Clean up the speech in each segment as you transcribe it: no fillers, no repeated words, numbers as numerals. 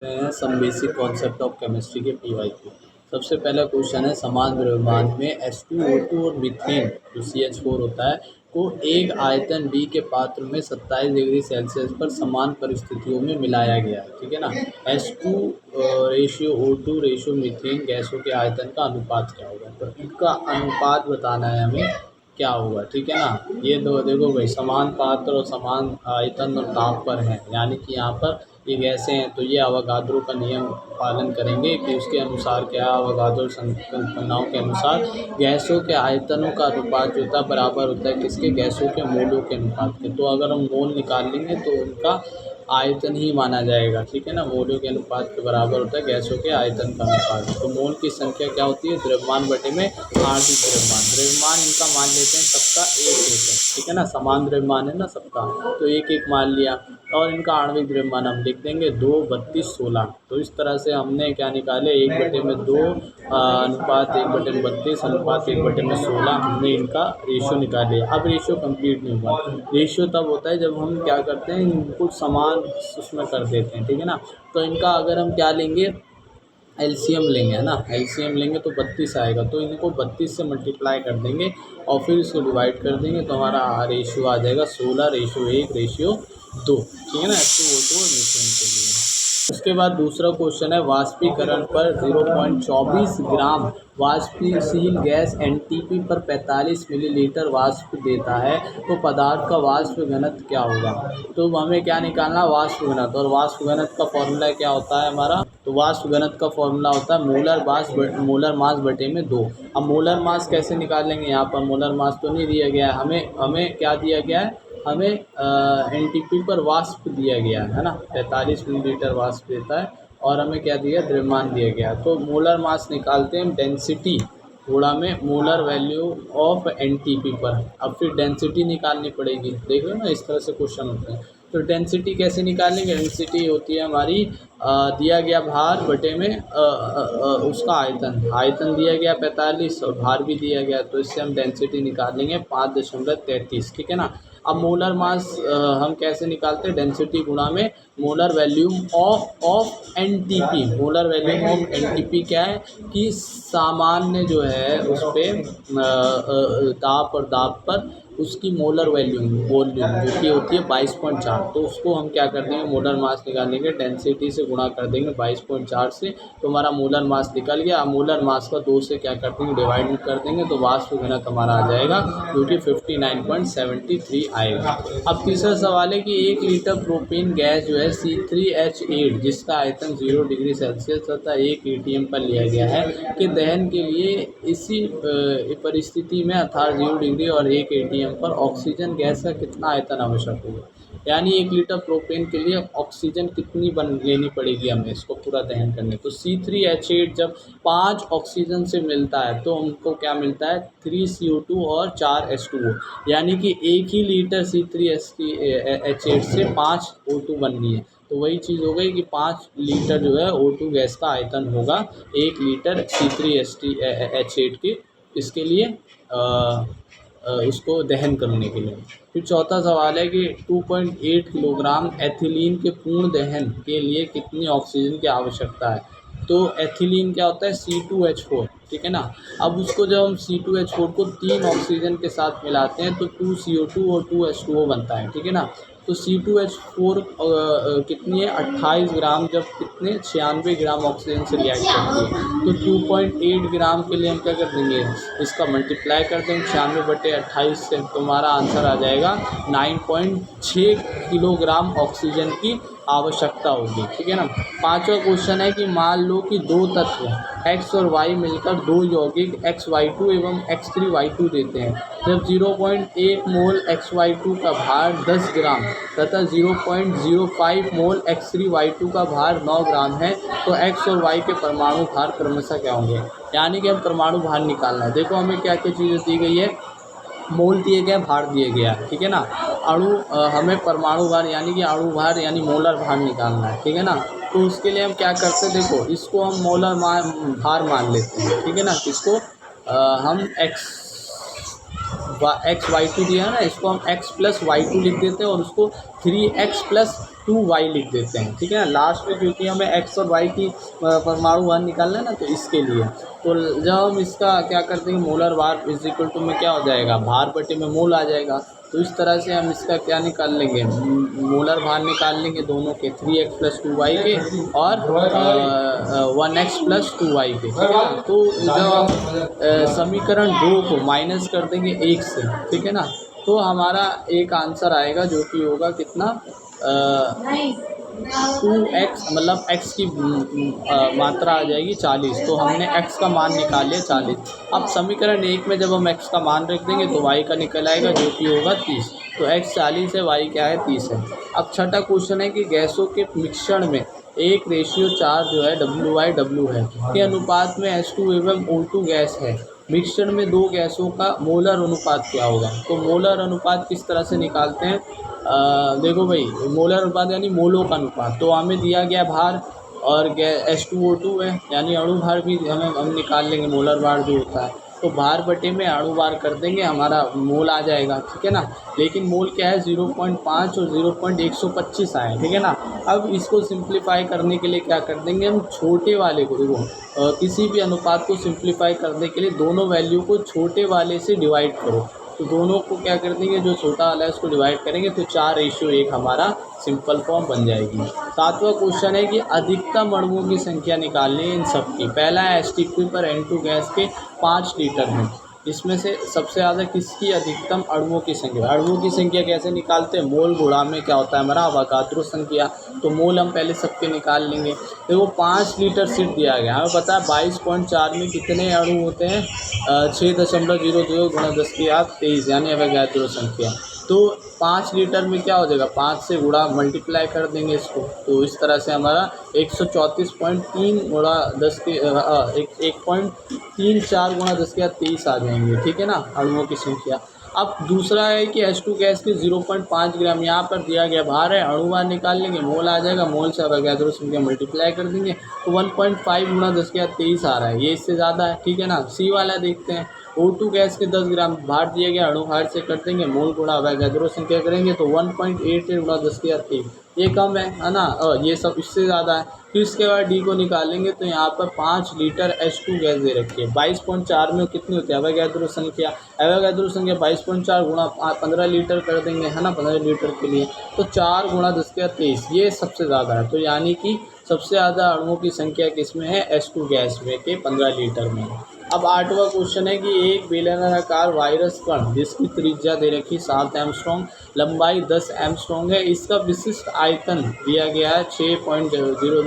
हैं सब basic concept of chemistry के पीवाईक्यू। सबसे पहला क्वेश्चन है समान द्रव्यमान में H2O2 और मीथेन जो CH4 होता है को एक आयतन B के पात्र में 27 डिग्री सेल्सियस पर समान परिस्थितियों में मिलाया गया है। ठीक है ना। H2 ratio O2 ratio methane गैसों के आयतन का अनुपात क्या होगा, तो इनका अनुपात बताना है हमें क्या होगा। ठीक है ना। ये दो देखो भाई, समान पात्र और समान आयतन और ताप पर हैं, यानी कि यहाँ पर ये गैसें हैं तो ये अवोगाद्रो का नियम पालन करेंगे कि उसके अनुसार क्या, अवोगाद्रो संकल्पनाओं के अनुसार गैसों के आयतनों का अनुपात जो होता है बराबर होता है किसके, गैसों के मोलों के अनुपात के। तो अगर हम मोल निकाल लेंगे तो उनका आयतन ही माना जाएगा। ठीक है ना। मोलों के अनुपात के बराबर होता है गैसों के आयतन का अनुपात। तो मोल की संख्या क्या होती है, द्रव्यमान बटे में आणविक द्रव्यमान। द्रव्यमान इनका मान लेते हैं सबका एक एक है। ठीक है ना। समान द्रव्यमान है ना सबका, तो एक एक मान लिया। और इनका आणविक द्रव्यमान हम लिख देंगे 2, 32, 16। तो इस तरह से हमने क्या निकाले, 1/2 अनुपात 1/32 अनुपात 1/16 हमने इनका रेशियो निकाले। अब रेशियो कंप्लीट नहीं हुआ। रेशियो तब होता है जब हम क्या करते हैं, इनको समान उसमें कर देते हैं। ठीक है ना। तो इनका अगर हम क्या लेंगे, एलसीएम लेंगे, है ना। एलसीएम लेंगे तो 32 आएगा, तो इनको 32 से मल्टीप्लाई कर देंगे और फिर इसको डिवाइड कर देंगे तो हमारा रेशियो आ जाएगा 16:1:2। ठीक है ना। H2O2 और मीथेन के लिए। उसके बाद दूसरा क्वेश्चन है, वाष्पीकरण पर 0.24 ग्राम वाष्पशील गैस एनटीपी पर 45 मिलीलीटर वाष्प देता है, तो पदार्थ का वाष्प घनत्व क्या होगा। तो हमें क्या निकालना, वाष्प घनत्व। और वाष्प घनत्व का फॉर्मूला क्या होता है हमारा, तो वाष्प घनत्व का फॉर्मूला होता है मोलर मास बटे में 2। अब मोलर मास कैसे निकालेंगे, यहाँ पर मोलर मास तो नहीं दिया गया है, हमें क्या दिया गया है, हमें एनटीपी पर वाष्प दिया गया है ना। 45 मिलीलीटर वाष्प देता है और हमें क्या दिया, द्रव्यमान दिया गया। तो मोलर मास निकालते हैं डेंसिटी गुणा में मोलर वैल्यू ऑफ एनटीपी पर। अब फिर डेंसिटी निकालनी पड़ेगी, देख रहे हो ना, इस तरह से क्वेश्चन होते हैं। तो डेंसिटी कैसे निकालेंगे, डेंसिटी होती है हमारी दिया गया भार बटे में उसका आयतन। आयतन दिया गया 45 और भार भी दिया गया, तो इससे हम डेंसिटी निकालेंगे 5.33। ठीक है ना। अब मोलर मास हम कैसे निकालते हैं, डेंसिटी गुणा में molar volume of NTP. Molar volume of NTP क्या है कि सामान्य जो है उस पर ताप और दाब पर उसकी मोलर वॉल्यूम जो कि होती है 22.4। तो उसको हम क्या कर देंगे, मोलर मास निकालेंगे, डेंसिटी से गुणा कर देंगे 22.4 से, तो हमारा मोलर मास निकल गया। अब मोलर मास का 2 से क्या कर देंगे, डिवाइड कर देंगे, तो वाष्प घनत्व हमारा आ जाएगा जो कि 59.73 आएगा। अब तीसरा सवाल है कि 1 लीटर प्रोपेन गैस जो है C3H8 जिसका आयतन 0 डिग्री सेल्सियस तथा 1 एटीएम पर लिया गया है के दहन के लिए इसी परिस्थिति में अर्थात 0 डिग्री और 1 एटीएम पर ऑक्सीजन गैस का कितना आयतन आवश्यक होगा। यानी 1 लीटर प्रोपेन के लिए ऑक्सीजन कितनी लेनी पड़ेगी हमें इसको पूरा दहन करने। तो C3H8 जब 5 ऑक्सीजन से मिलता है तो हमको क्या मिलता है, 3 CO2 और 4 H2O। यानी कि 1 ही लीटर C3H8 से 5 O2 बननी है। तो वही चीज़ हो गई कि 5 लीटर जो है O2 गैस का आयतन होगा 1 लीटर C3H8 के, इसके लिए इसको दहन करने के लिए। फिर चौथा सवाल है कि 2.8 किलोग्राम एथिलीन के पूर्ण दहन के लिए कितनी ऑक्सीजन की आवश्यकता है। तो एथिलीन क्या होता है, C2H4। ठीक है ना। अब उसको जब हम C2H4 को 3 ऑक्सीजन के साथ मिलाते हैं तो 2 CO2 और 2 H2O बनता है। ठीक है ना। तो C2H4 कितनी है, 28 ग्राम, जब कितने 96 ग्राम ऑक्सीजन से रिएक्ट करती है। तो 2.8 ग्राम के लिए हम क्या कर देंगे, इसका मल्टीप्लाई कर देंगे 96/28 से, तो हमारा आंसर आ जाएगा 9.6 किलोग्राम ऑक्सीजन की आवश्यकता होगी। ठीक है ना। पांचवा क्वेश्चन है कि मान लो कि दो तत्व x और y मिलकर दो यौगिक XY2 एवं X3Y2 देते हैं। जब 0.1 मोल XY2 का भार 10 ग्राम तथा 0.05 मोल X3Y2 का भार 9 ग्राम है, तो x और y के परमाणु भार क्रमशः क्या होंगे। यानी कि हम परमाणु भार निकालना है। देखो हमें क्या क्या चीज़ें दी गई है, मोल दिए गए, भार दिए गया। ठीक है ना। अणु हमें परमाणु भार यानी कि अणु भार यानी मोलर भार निकालना है। ठीक है ना। तो उसके लिए हम क्या करते हैं, देखो इसको हम मोलर भार मान लेते हैं। ठीक है ना। इसको हम XY2 दिया है ना, इसको हम x + y2 लिख देते हैं और उसको 3x + 2y लिख देते हैं, ठीक है ना लास्ट में, क्योंकि हमें x और y की परमाणु भार निकालना है ना, तो इसके लिए। तो जब हम इसका क्या कर देंगे, मोलर भार इज इक्वल टू में क्या हो जाएगा, भार बटे में मोल आ जाएगा। तो इस तरह से हम इसका क्या निकाल लेंगे, मोलर भार निकाल लेंगे दोनों के, 3x + 2y के और 1x + 2y के, ठीक है ना। तो जब हम समीकरण 2 को माइनस कर देंगे 1 से, ठीक है ना, तो हमारा एक आंसर आएगा जो कि होगा कितना, 2x, मतलब x की मात्रा आ जाएगी 40। तो हमने x का मान निकाल लिया 40। अब समीकरण 1 में जब हम x का मान रख देंगे तो y का निकल आएगा जो कि होगा 30। तो x 40 है, y क्या है 30 है। अब छठा क्वेश्चन है कि गैसों के मिश्रण में 1:4 जो है WY/W है के अनुपात में H2 एवं O2 गैस है। मिश्रण में दो गैसों का मोलर अनुपात क्या होगा। तो मोलर अनुपात किस तरह से निकालते हैं, देखो भाई, मोलर अनुपात यानी मोलों का अनुपात। तो हमें दिया गया भार और H2O2 है, यानी अणु भार भी हम निकाल लेंगे, मोलर भार जो होता है। तो भार बटे में अणु भार कर देंगे, हमारा मोल आ जाएगा, ठीक है ना। लेकिन मोल क्या है 0.5 और 0.125 आए, ठीक है ना। अब इसको सिंप्लीफाई करने के लिए क्या कर देंगे हम, छोटे वाले को, देखो किसी भी अनुपात को सिंप्लीफाई करने के लिए दोनों वैल्यू को छोटे वाले से डिवाइड करो। तो दोनों को क्या कर देंगे, जो छोटा वाला है उसको डिवाइड करेंगे तो 4:1 हमारा सिंपल फॉर्म बन जाएगी। सातवां क्वेश्चन है कि अधिकतम अणुओं की संख्या निकालनी है इन सब की। पहला है STP पर N2 गैस के 5 लीटर में, इसमें से सबसे ज़्यादा किसकी अधिकतम अणुओं की संख्या। अणुओं की संख्या कैसे निकालते हैं, मोल गुणा में क्या होता है हमारा अवोगाद्रो संख्या। तो मोल हम पहले सबके निकाल लेंगे। तो वो 5 लीटर सिर्फ दिया गया, हमें पता है 22.4 में कितने अणु होते हैं, 6.02 × 10⁻23 यानी अवोगाद्रो संख्या। तो 5 लीटर में क्या हो जाएगा, 5 से गुणा मल्टीप्लाई कर देंगे इसको। तो इस तरह से हमारा 134.3 × 1.34 × 10⁻23 आ जाएंगे, ठीक है ना, अणुओं की संख्या। अब दूसरा है कि H2 गैस के 0.5 ग्राम यहाँ पर दिया गया भार है, अणु भार निकाल लेंगे, मोल आ जाएगा, मोल से अवोगाद्रो संख्या मल्टीप्लाई कर देंगे तो 1.5 × 10⁻23 आ रहा है, ये इससे ज़्यादा है, ठीक है ना। सी वाला देखते हैं, O2 गैस के 10 ग्राम भार दिया गया, अणु भार से कर देंगे, मोल गुणा अवोगाद्रो संख्या करेंगे तो 1.88 × 10⁻23, ये कम है ना, ये सब इससे ज़्यादा है। फिर इसके बाद डी को निकालेंगे तो यहाँ पर 5 लीटर H2 गैस दे रखी है। 22.4 में कितनी होती है अवोगाद्रो संख्या, 22.4 गुणा 15 लीटर कर देंगे, है ना, 15 लीटर के लिए तो 4 × 10⁻23, ये सबसे ज़्यादा है। तो यानी कि सबसे ज़्यादा अणुओं की संख्या किसमें है, H2 गैस में के 15 लीटर में। अब आठवां क्वेश्चन है कि एक बेलनाकार वायरस कण जिसकी त्रिज्या दे रखी 7 एंगस्ट्रॉम, लंबाई 10 एंगस्ट्रॉम है, इसका विशिष्ट आयतन दिया गया है 6.02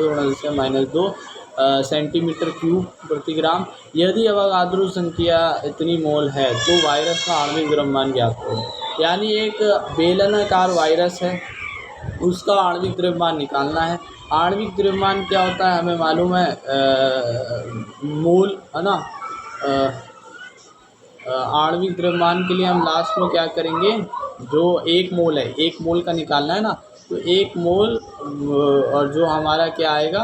× 10⁻2 सेंटीमीटर क्यूब प्रति ग्राम। यदि अवोगाद्रो संख्या इतनी मोल है तो वायरस का आणविक द्रव्यमान ज्ञात करो। यानी एक बेलनाकार वायरस है, उसका आणविक द्रव्यमान निकालना है। आणविक द्रव्यमान क्या होता है हमें मालूम है, मोल, है ना। आणविक द्रव्यमान के लिए हम लास्ट में क्या करेंगे, जो 1 मोल है, 1 मोल का निकालना है ना, तो 1 मोल और जो हमारा क्या आएगा,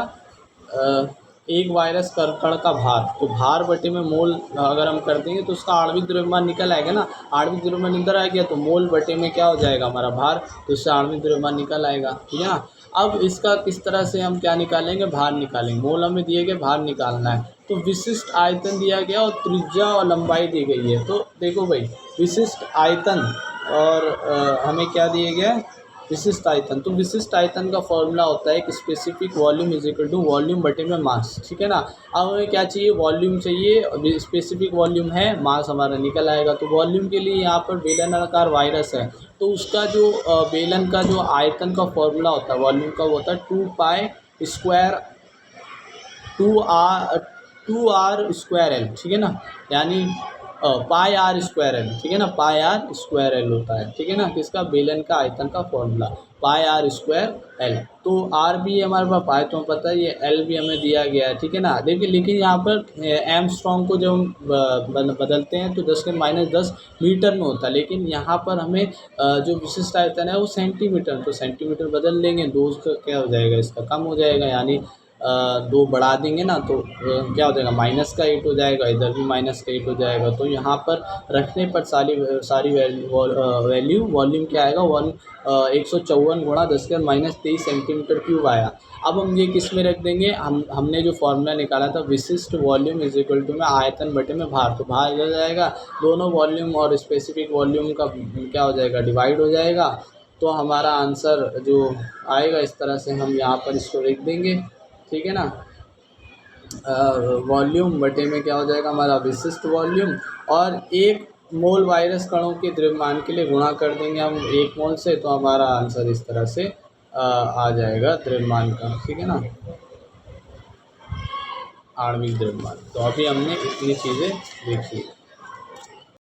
एक वायरस कण का भार, तो भार बटे में मोल अगर हम कर देंगे तो उसका आणविक द्रव्यमान निकल आएगा ना। आणविक द्रव्यमान इधर आ गया तो मोल बटे में क्या हो जाएगा हमारा भार, तो इससे आणविक द्रव्यमान निकल आएगा, ठीक है ना। अब इसका किस तरह से हम क्या निकालेंगे, भार निकालेंगे। मोल हमें दिए गए, भार निकालना है। तो विशिष्ट आयतन दिया गया और त्रिज्या और लंबाई दी गई है। तो देखो भाई, विशिष्ट आयतन और हमें क्या दिए गया है, विशिष्ट आयतन। तो विशिष्ट आयतन का फॉर्मूला होता है एक specific volume is equal to volume बटे में मास, ठीक है ना। अब हमें क्या चाहिए, वॉल्यूम चाहिए, स्पेसिफिक वॉल्यूम है, मास हमारा निकल आएगा। तो वॉल्यूम के लिए यहाँ पर बेलनाकार वायरस है, तो उसका जो बेलन का जो आयतन का फॉर्मूला होता है वॉल्यूम का, वो होता है 2πr²L, ठीक है ना, यानी πr²L, ठीक है ना, πr²L होता है, ठीक है ना, किसका, बेलन का आयतन का फॉर्मूला πr²L। तो r भी हमारे पास पाए तो पता है, ये l भी हमें दिया गया है, ठीक है ना। देखिए लेकिन यहाँ पर एमस्ट्रॉन्ग को जब हम बदलते हैं तो 10⁻10 मीटर में होता है, लेकिन यहाँ पर हमें जो विशिष्ट आयतन है वो सेंटीमीटर, तो सेंटीमीटर बदल लेंगे, 2 का क्या हो जाएगा, इसका कम हो जाएगा, यानी दो बढ़ा देंगे ना तो क्या हो जाएगा, माइनस का 8 हो जाएगा, इधर भी माइनस का 8 हो जाएगा। तो यहाँ पर रखने पर सारी वैल्यू वॉल्यूम क्या आएगा, 154 गुणा 10⁻³ सेंटीमीटर क्यूब आया। अब हम ये किस में रख देंगे, हमने जो फॉर्मूला निकाला था विशिष्ट वॉल्यूम इज इक्वल टू में आयतन बटे में भार, तो भार इधर जाएगा, दोनों वॉल्यूम और स्पेसिफिक वॉल्यूम का क्या हो जाएगा, डिवाइड हो जाएगा। तो हमारा आंसर जो आएगा इस तरह से हम यहाँ पर इसको लिख देंगे, ठीक है ना। वॉल्यूम बटे में क्या हो जाएगा हमारा विशिष्ट वॉल्यूम, और 1 मोल वायरस कणों के द्रव्यमान के लिए गुणा कर देंगे हम 1 मोल से, तो हमारा आंसर इस तरह से आ जाएगा द्रव्यमान का, ठीक है ना, आणविक द्रव्यमान। तो अभी हमने इतनी चीज़ें देखी।